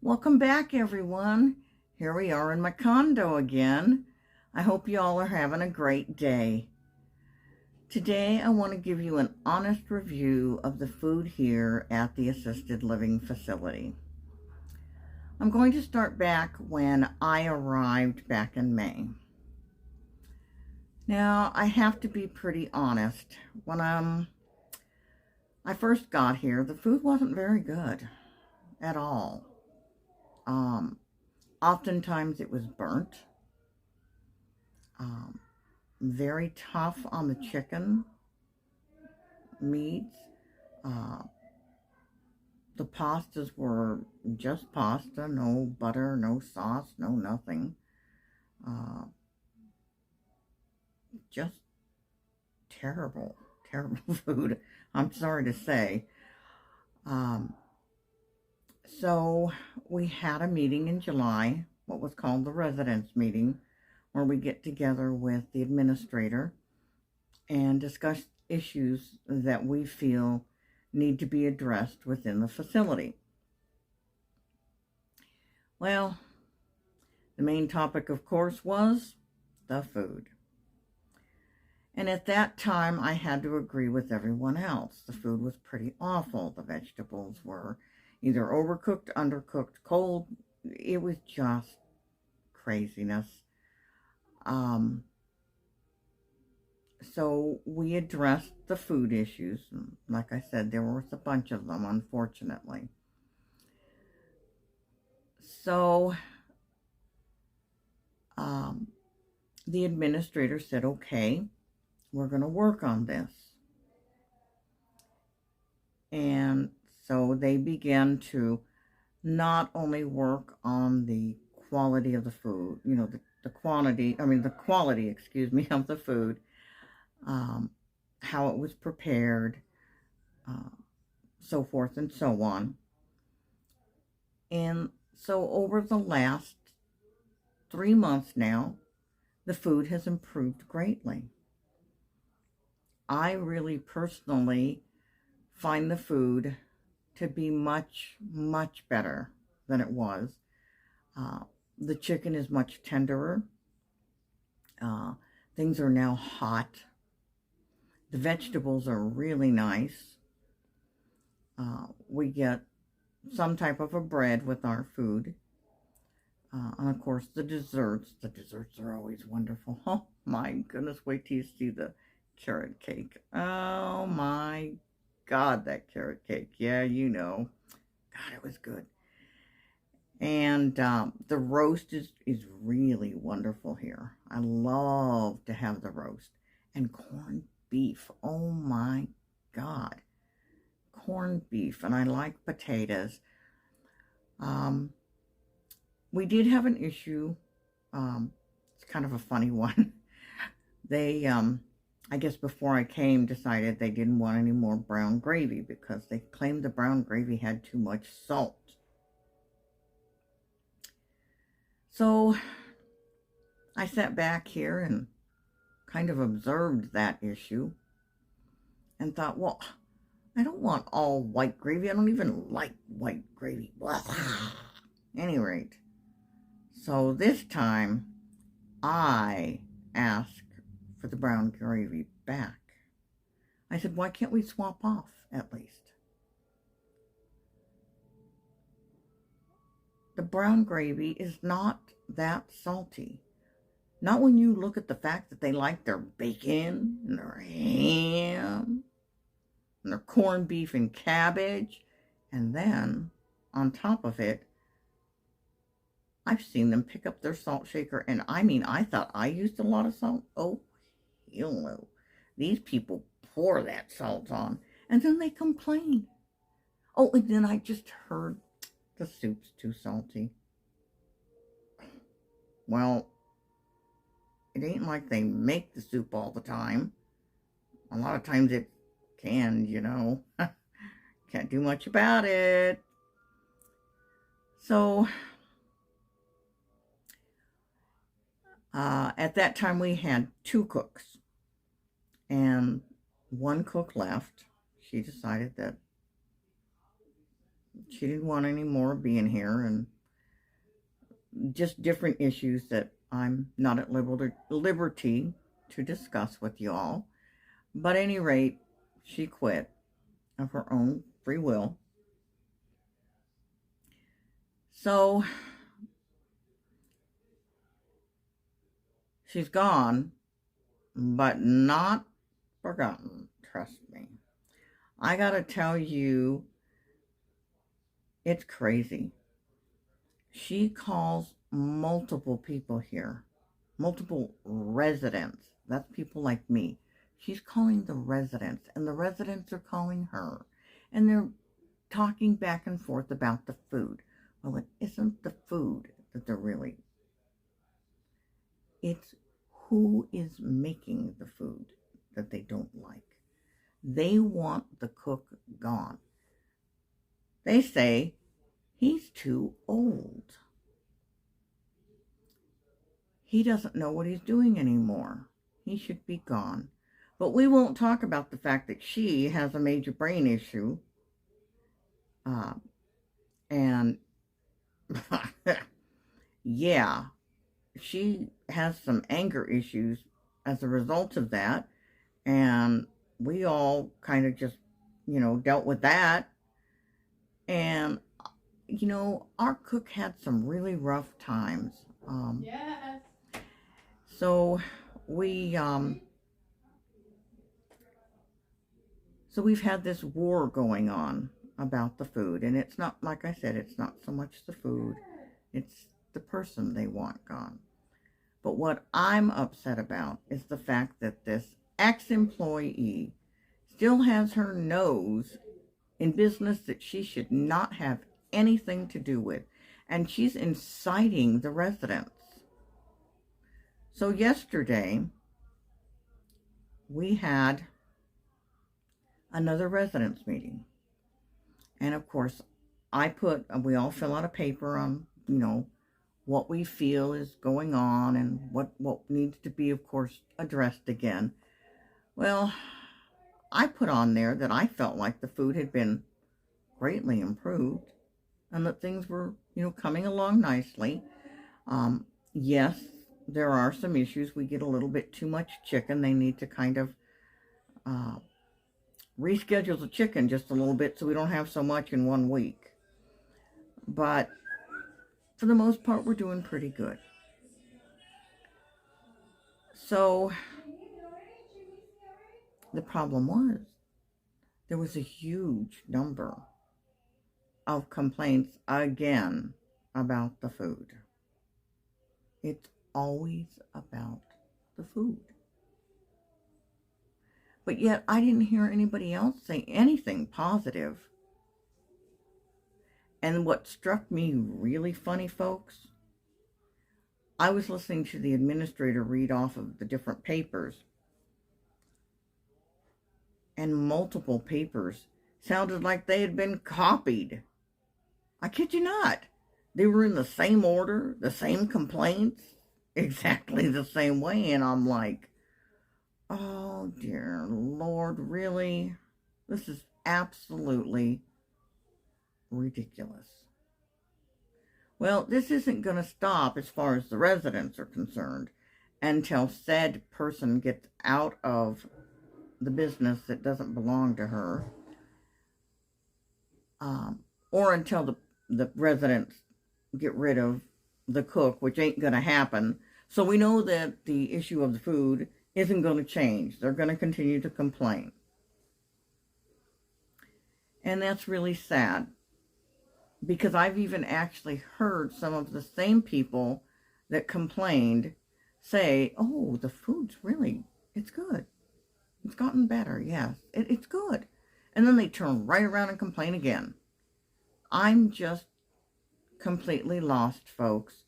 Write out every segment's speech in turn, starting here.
Welcome back, everyone. Here we are in my condo again. I hope you all are having a great day. Today, I want to give you an honest review of the food here at the assisted living facility. I'm going to start back when I arrived back in May. Now, I have to be pretty honest. When I first got here, the food wasn't very good at all. Oftentimes it was burnt, very tough on the chicken meats. The pastas were just pasta, no butter, no sauce, no nothing. Just terrible, terrible food, I'm sorry to say. So we had a meeting in July, what was called the residence meeting, where we get together with the administrator and discuss issues that we feel need to be addressed within the facility. Well, the main topic, of course, was the food. And at that time, I had to agree with everyone else. The food was pretty awful. The vegetables were either overcooked, undercooked, cold. It was just craziness. So we addressed the food issues. Like I said, there was a bunch of them, unfortunately. So the administrator said, okay, we're going to work on this. And so they began to not only work on the quality of the food, the quality of the food, how it was prepared, so forth and so on. And so over the last 3 months now, the food has improved greatly. I really personally find the food to be much, much better than it was. The chicken is much tenderer. Things are now hot. The vegetables are really nice. We get some type of a bread with our food. And of course, the desserts. The desserts are always wonderful. Oh my goodness, wait till you see the carrot cake. Oh my God, that carrot cake. Yeah, God, it was good. And the roast is really wonderful here. I love to have the roast. And corned beef. Oh my God. Corned beef. And I like potatoes. We did have an issue. It's kind of a funny one. They, I guess before I came, decided they didn't want any more brown gravy because they claimed the brown gravy had too much salt. So I sat back here and kind of observed that issue and thought, well, I don't want all white gravy. I don't even like white gravy. Blah. Any rate, so this time I asked for the brown gravy back. I said, why can't we swap off at least? The brown gravy is not that salty. Not when you look at the fact that they like their bacon and their ham and their corned beef and cabbage. And then on top of it, I've seen them pick up their salt shaker. And I thought I used a lot of salt. Oh, hell no. These people pour that salt on. And then they complain. Oh, and then I just heard the soup's too salty. Well, it ain't like they make the soup all the time. A lot of times it's canned, Can't do much about it. So, at that time we had 2 cooks. And one cook left. She decided that She didn't want any more being here, and just different issues that I'm not at liberty to discuss with you all. But at any rate, she quit of her own free will. So she's gone, but not forgotten. Trust me. I gotta tell you, it's crazy. She calls multiple people here, multiple residents. That's people like me. She's calling the residents, and the residents are calling her. And they're talking back and forth about the food. Well, it isn't the food that they're really. It's who is making the food that they don't like. They want the cook gone. They say he's too old. He doesn't know what he's doing anymore. He should be gone. But we won't talk about the fact that she has a major brain issue. And yeah, she has some anger issues as a result of that. And we all kind of just, dealt with that. And, our cook had some really rough times. Yes. So we've had this war going on about the food, and it's not, like I said, it's not so much the food, it's the person they want gone. But what I'm upset about is the fact that this ex-employee still has her nose in business that she should not have anything to do with, and she's inciting the residents. So yesterday, we had another residents meeting. And of course, we all fill out a paper on, what we feel is going on and what needs to be, of course, addressed again. Well, I put on there that I felt like the food had been greatly improved and that things were, coming along nicely. Yes, there are some issues. We get a little bit too much chicken. They need to kind of reschedule the chicken just a little bit so we don't have so much in 1 week. But for the most part, we're doing pretty good. So the problem was there was a huge number of complaints again about the food. It's always about the food. But yet I didn't hear anybody else say anything positive. And what struck me really funny, folks, I was listening to the administrator read off of the different papers, and multiple papers sounded like they had been copied. I kid you not. They were in the same order, the same complaints, exactly the same way, and I'm like, oh dear Lord, really? This is absolutely ridiculous. Well, this isn't going to stop as far as the residents are concerned until said person gets out of the business that doesn't belong to her, or until the residents get rid of the cook, which ain't going to happen. So we know that the issue of the food isn't going to change. They're going to continue to complain. And that's really sad, because I've even actually heard some of the same people that complained say, oh, the food's really, it's good. It's gotten better, yes. It's good. And then they turn right around and complain again. I'm just completely lost, folks.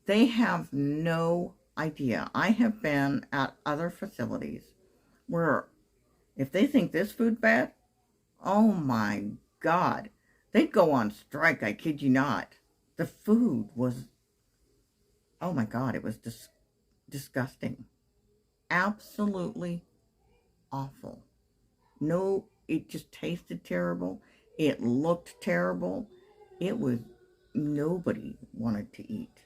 They have no idea. I have been at other facilities where if they think this food's bad, oh my God, they'd go on strike, I kid you not. The food was, oh my God, it was disgusting. Absolutely awful. No, it just tasted terrible. It looked terrible. It was, nobody wanted to eat.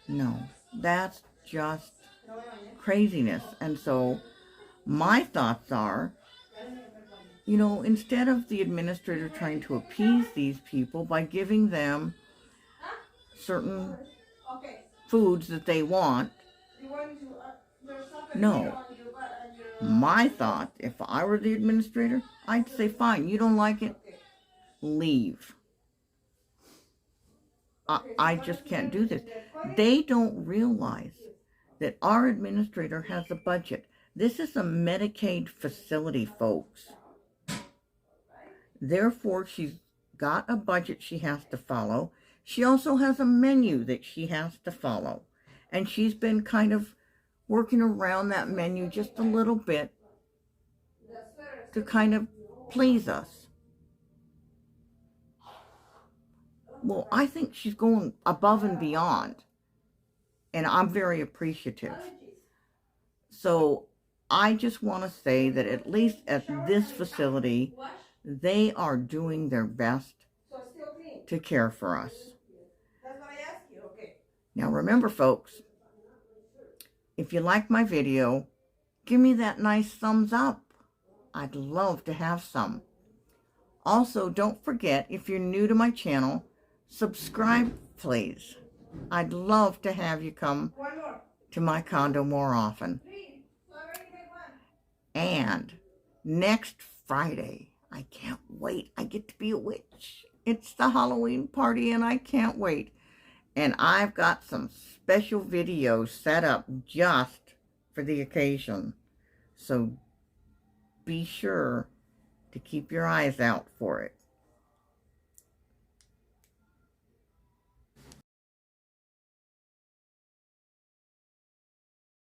No, that's just craziness. And so my thoughts are, you know, instead of the administrator trying to appease these people by giving them certain foods that they want, no. My thought, if I were the administrator, I'd say, fine, you don't like it, leave. I just can't do this. They don't realize that our administrator has a budget. This is a Medicaid facility, folks. Therefore, she's got a budget she has to follow. She also has a menu that she has to follow. And she's been kind of working around that menu just a little bit to kind of please us. Well, I think she's going above and beyond. And I'm very appreciative. So I just want to say that at least at this facility, they are doing their best to care for us. Now remember, folks, if you like my video, give me that nice thumbs up. I'd love to have some. Also, don't forget, if you're new to my channel, subscribe, please. I'd love to have you come to my condo more often. And next Friday, I can't wait. I get to be a witch. It's the Halloween party and I can't wait. And I've got some special videos set up just for the occasion. So be sure to keep your eyes out for it.